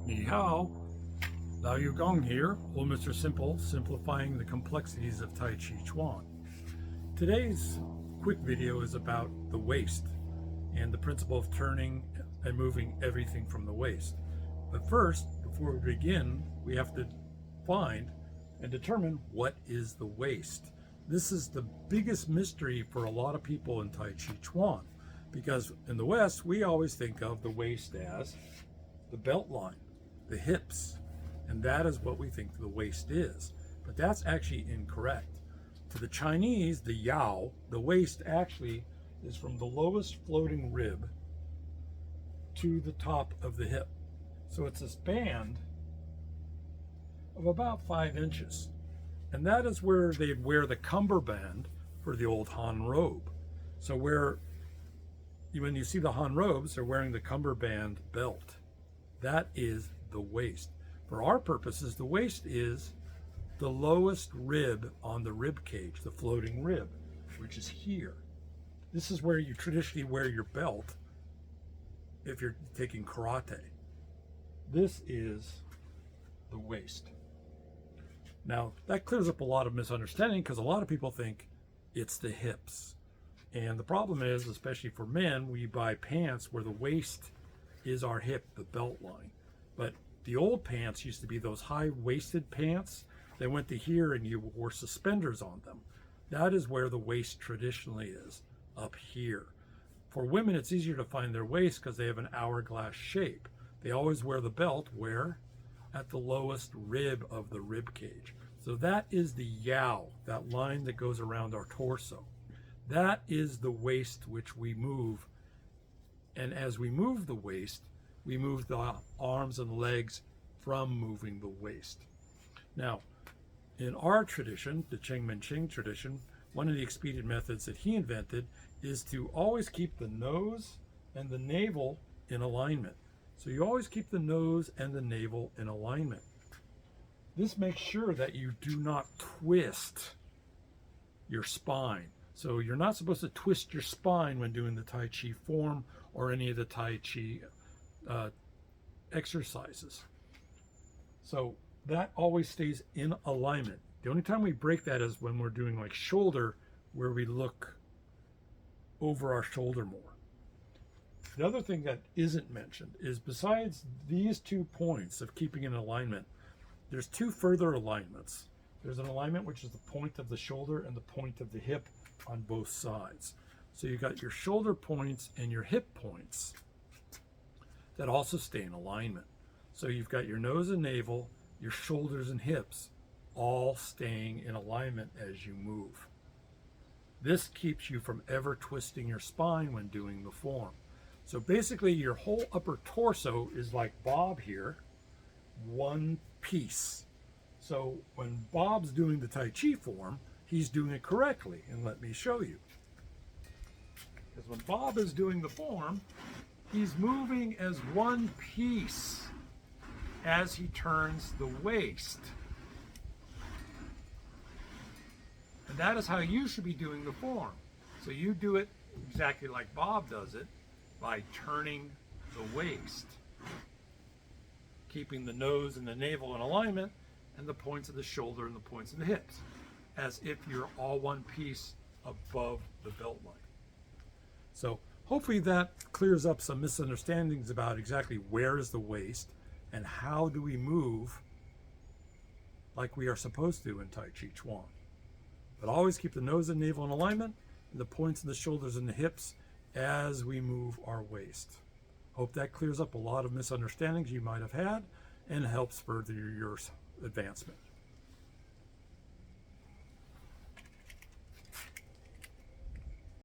Ni hao, Lao Yu Gong here, old Mr. Simple, simplifying the complexities of Tai Chi Chuan. Today's quick video is about the waist and the principle of turning and moving everything from the waist. But first, before we begin, we have to find and determine what is the waist. This is the biggest mystery for a lot of people in Tai Chi Chuan, because in the West, we always think of the waist as the belt line, the hips, and that is what we think the waist is. But that's actually incorrect. To the Chinese, the yao, the waist actually is from the lowest floating rib to the top of the hip. So it's this band of about 5 inches. And that is where they'd wear the cummerbund for the old Han robe. So when you see the Han robes, they're wearing the cummerbund belt. That is the waist. For our purposes, the waist is the lowest rib on the rib cage, the floating rib, which is here. This is where you traditionally wear your belt if you're taking karate. This is the waist. Now, that clears up a lot of misunderstanding because a lot of people think it's the hips. And the problem is, especially for men, we buy pants where the waist is our hip, the belt line. But the old pants used to be those high-waisted pants that went to here and you wore suspenders on them. That is where the waist traditionally is, up here. For women, it's easier to find their waist because they have an hourglass shape. They always wear the belt where? At the lowest rib of the rib cage. So that is the yao, that line that goes around our torso. That is the waist which we move. And as we move the waist, we move the arms and legs from moving the waist. Now, in our tradition, the Cheng Men Ching tradition, one of the expedient methods that he invented is to always keep the nose and the navel in alignment. So you always keep the nose and the navel in alignment. This makes sure that you do not twist your spine. So you're not supposed to twist your spine when doing the Tai Chi form or any of the Tai Chi exercises. So that always stays in alignment. The only time we break that is when we're doing like shoulder, where we look over our shoulder more. The other thing that isn't mentioned is besides these 2 points of keeping in alignment, there's 2 further alignments. There's an alignment which is the point of the shoulder and the point of the hip on both sides. So you got your shoulder points and your hip points that also stay in alignment. So you've got your nose and navel, your shoulders and hips, all staying in alignment as you move. This keeps you from ever twisting your spine when doing the form. So basically your whole upper torso is like Bob here, one piece. So when Bob's doing the Tai Chi form, he's doing it correctly. And let me show you. Because when Bob is doing the form, he's moving as one piece as he turns the waist. And that is how you should be doing the form. So you do it exactly like Bob does it by turning the waist, keeping the nose and the navel in alignment and the points of the shoulder and the points of the hips, as if you're all one piece above the belt line. So hopefully that clears up some misunderstandings about exactly where is the waist and how do we move like we are supposed to in Tai Chi Chuan. But always keep the nose and navel in alignment and the points of the shoulders and the hips as we move our waist. Hope that clears up a lot of misunderstandings you might have had and helps further your advancement.